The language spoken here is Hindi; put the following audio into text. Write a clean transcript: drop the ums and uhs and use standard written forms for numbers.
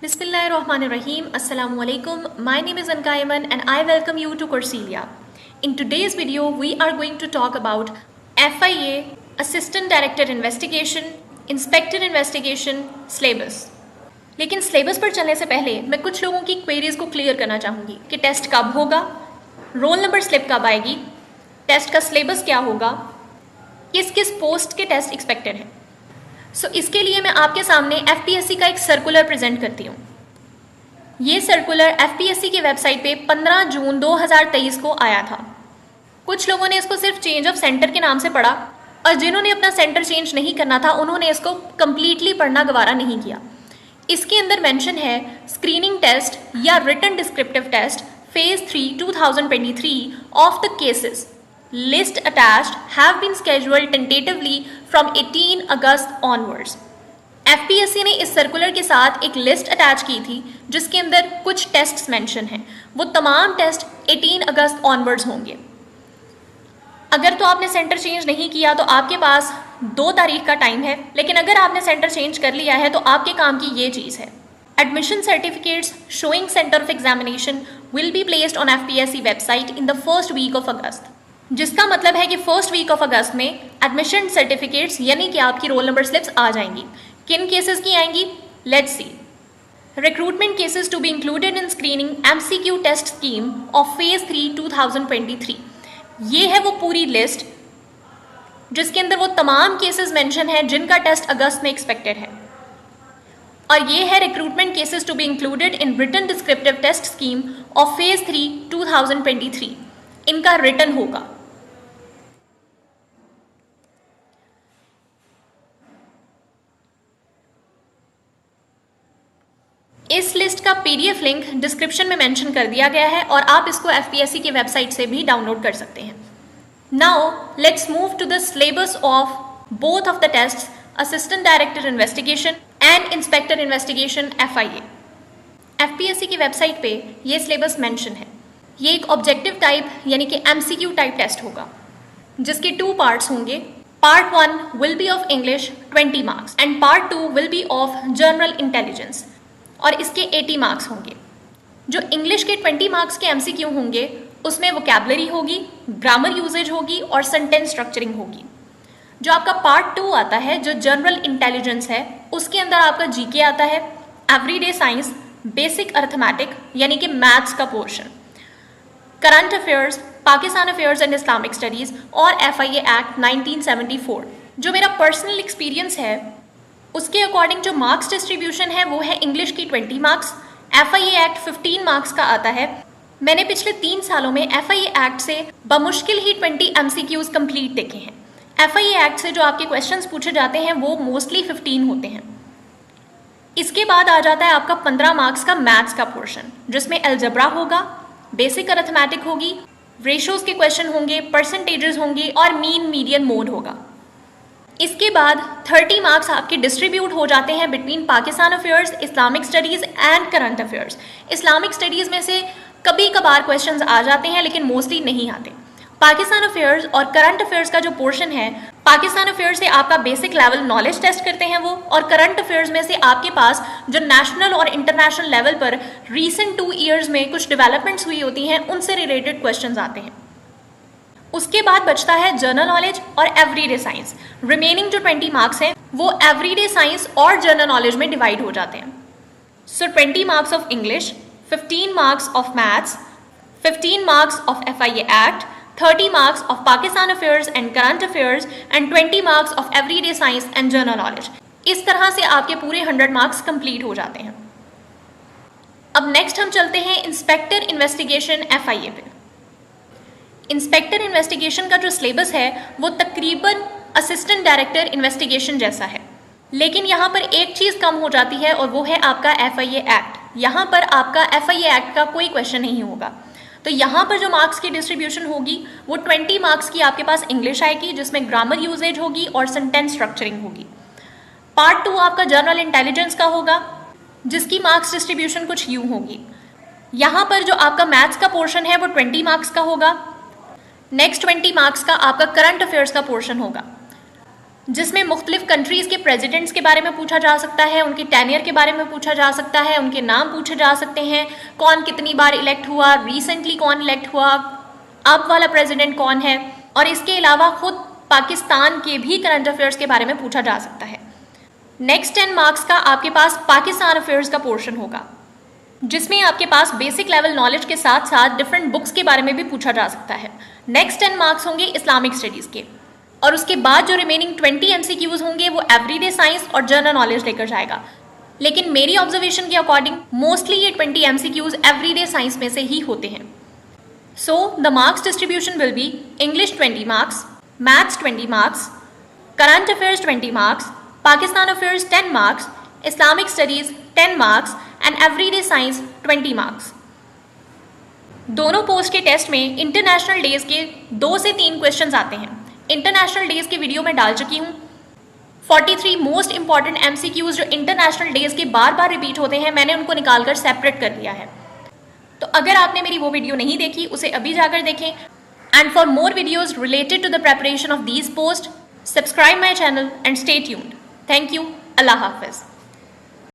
Bismillahirrahmanirrahim. Assalamu alaikum. My name is Anka Ayman and I welcome you to Courselia. In today's video, we are going to talk about FIA, Assistant Director Investigation, Inspector Investigation, Syllabus. लेकिन सिलेबस पर चलने से पहले मैं कुछ लोगों की क्वेरीज को क्लियर करना चाहूँगी कि टेस्ट कब होगा, रोल नंबर स्लिप कब आएगी, टेस्ट का सिलेबस क्या होगा, किस किस पोस्ट के टेस्ट एक्सपेक्टेड हैं। इसके लिए मैं आपके सामने एफपीएससी का एक सर्कुलर प्रेजेंट करती हूँ। ये सर्कुलर एफपीएससी की वेबसाइट पे 15 जून 2023 को आया था। कुछ लोगों ने इसको सिर्फ चेंज ऑफ सेंटर के नाम से पढ़ा और जिन्होंने अपना सेंटर चेंज नहीं करना था उन्होंने इसको कम्प्लीटली पढ़ना गवारा नहीं किया। इसके अंदर मेंशन है स्क्रीनिंग टेस्ट या written descriptive test phase 3 2023 of the cases list attached have been scheduled tentatively from 18 August onwards। FPSC ने इस सर्कुलर के साथ एक लिस्ट अटैच की थी जिसके अंदर कुछ टेस्ट्स मेंशन हैं। वो तमाम टेस्ट 18 अगस्त ऑनवर्ड्स होंगे। अगर तो आपने सेंटर चेंज नहीं किया तो आपके पास 2 तारीख का टाइम है, लेकिन अगर आपने सेंटर चेंज कर लिया है तो आपके काम की ये चीज़ है, admission certificates showing centre of examination will be placed on FPSC website in the first week of August. जिसका मतलब है कि फर्स्ट वीक ऑफ अगस्त में एडमिशन सर्टिफिकेट्स यानी कि आपकी रोल नंबर स्लिप्स आ जाएंगी। किन केसेस की आएंगी, let's see. Recruitment cases to be included in screening MCQ test scheme of phase 3 2023। ये है वो पूरी लिस्ट जिसके अंदर वो तमाम केसेस मेंशन है जिनका टेस्ट अगस्त में एक्सपेक्टेड है। और ये है recruitment cases to be included in written descriptive test scheme of phase 3 2023। इनका रिटन होगा। इस लिस्ट का पीडीएफ लिंक डिस्क्रिप्शन में मेंशन कर दिया गया है और आप इसको एफपीएससी की वेबसाइट से भी डाउनलोड कर सकते हैं। Now let's move to the syllabus of both of the tests assistant director investigation and inspector investigation FIA. FPSC की वेबसाइट पे ये सिलेबस मेंशन है। ये एक ऑब्जेक्टिव टाइप यानी कि एमसीक्यू टाइप टेस्ट होगा जिसके 2 पार्ट्स होंगे। Part 1 will be of English 20 marks and part 2 will be of general intelligence और इसके 80 मार्क्स होंगे। जो इंग्लिश के 20 मार्क्स के एमसीक्यू होंगे उसमें वोकैबुलरी होगी, ग्रामर यूजेज होगी और सेंटेंस स्ट्रक्चरिंग होगी। जो आपका पार्ट 2 आता है जो जनरल इंटेलिजेंस है उसके अंदर आपका जीके आता है, एवरीडे साइंस, बेसिक अर्थमेटिक यानी कि मैथ्स का portion, current affairs, Pakistan affairs and Islamic studies और एफआईए एक्ट 1974। जो मेरा पर्सनल एक्सपीरियंस है उसके अकॉर्डिंग जो मार्क्स डिस्ट्रीब्यूशन है वो है इंग्लिश की 20 मार्क्स, एफआईए एक्ट 15 मार्क्स का आता है। मैंने पिछले 3 सालों में एफआईए एक्ट से बमुश्किल ही 20 एमसीक्यूज कंप्लीट देखे हैं। एफआईए एक्ट से जो आपके क्वेश्चंस पूछे जाते हैं वो मोस्टली 15 होते हैं। इसके बाद आ जाता है आपका 15 मार्क्स का मैथ्स का पोर्शन जिसमें अलजबरा होगा, बेसिक अरिथमेटिक होगी, रेशोज के क्वेश्चन होंगे, परसेंटेजेस होंगे और मीन मीडियन मोड होगा। इसके बाद 30 मार्क्स आपके डिस्ट्रीब्यूट हो जाते हैं between Pakistan affairs, Islamic studies and current affairs. Islamic studies में से कभी कभार क्वेश्चंस आ जाते हैं लेकिन मोस्टली नहीं आते। पाकिस्तान अफेयर्स और करंट अफेयर्स का जो पोर्शन है, पाकिस्तान अफेयर्स से आपका बेसिक लेवल नॉलेज टेस्ट करते हैं वो, और करंट अफेयर्स में से आपके पास जो नेशनल और इंटरनेशनल लेवल पर रीसेंट 2 ईयर्स में कुछ डेवलपमेंट्स हुई होती हैं उनसे रिलेटेड क्वेश्चंस आते हैं। उसके बाद बचता है जनरल नॉलेज और एवरीडे साइंस। रिमेनिंग जो 20 मार्क्स हैं वो एवरीडे साइंस और जनरल नॉलेज में डिवाइड हो जाते हैं। सो 20 marks of English, 15 marks of maths, 15 marks of FIA act, 30 marks of Pakistan affairs and current affairs and 20 marks of everyday science and general knowledge. इस तरह से आपके पूरे 100 मार्क्स कंप्लीट हो जाते हैं। अब नेक्स्ट हम चलते हैं इंस्पेक्टर इन्वेस्टिगेशन एफआईए पे। इंस्पेक्टर इन्वेस्टिगेशन का जो सिलेबस है वो तकरीबन असिस्टेंट डायरेक्टर इन्वेस्टिगेशन जैसा है, लेकिन यहाँ पर एक चीज़ कम हो जाती है और वो है आपका एफआईए एक्ट। यहाँ पर आपका एफआईए एक्ट का कोई क्वेश्चन नहीं होगा। तो यहाँ पर जो मार्क्स की डिस्ट्रीब्यूशन होगी वो 20 मार्क्स की आपके पास इंग्लिश आएगी जिसमें ग्रामर यूजेज होगी और सेंटेंस स्ट्रक्चरिंग होगी। पार्ट 2 आपका जनरल इंटेलिजेंस का होगा जिसकी मार्क्स डिस्ट्रीब्यूशन कुछ यूँ होगी। यहाँ पर जो आपका मैथ्स का पोर्शन है वो 20 मार्क्स का होगा। नेक्स्ट 20 मार्क्स का आपका करंट अफेयर्स का पोर्शन होगा। जिसमें मुख्तलिफ कंट्रीज़ के प्रेसिडेंट्स के बारे में पूछा जा सकता है, उनके टेन्योर के बारे में पूछा जा सकता है, उनके नाम पूछे जा सकते हैं, कौन कितनी बार इलेक्ट हुआ, रिसेंटली कौन इलेक्ट हुआ, अब वाला प्रेसिडेंट कौन है, और इसके अलावा खुद पाकिस्तान के भी करंट अफेयर्स के बारे में पूछा जा सकता है। नेक्स्ट 10 मार्क्स का आपके पास पाकिस्तान अफेयर्स का पोर्शन होगा, जिसमें आपके पास बेसिक लेवल नॉलेज के साथ साथ डिफरेंट बुक्स के बारे में भी पूछा जा सकता है। नेक्स्ट 10 मार्क्स होंगे इस्लामिक स्टडीज़ के, और उसके बाद जो रिमेनिंग 20 MCQs होंगे वो एवरीडे साइंस और जनरल नॉलेज लेकर जाएगा। लेकिन मेरी ऑब्जर्वेशन के अकॉर्डिंग मोस्टली ये 20 MCQs एवरीडे साइंस में से ही होते हैं। So the marks distribution will be English 20 marks, maths 20 marks, current affairs 20 marks, Pakistan affairs 10 marks, Islamic studies 10 marks and everyday science 20 marks. दोनों पोस्ट के टेस्ट में इंटरनेशनल डेज के 2 से 3 क्वेश्चंस आते हैं। इंटरनेशनल डेज की वीडियो में डाल चुकी हूँ। 43 मोस्ट इंपॉर्टेंट MCQs जो इंटरनेशनल डेज के बार बार रिपीट होते हैं, मैंने उनको निकाल कर सेपरेट कर दिया है। तो अगर आपने मेरी वो वीडियो नहीं देखी, उसे अभी जाकर देखें। And for more videos related to the preparation of these post, subscribe my channel and stay tuned. Thank you. अल्लाह हाफिज़।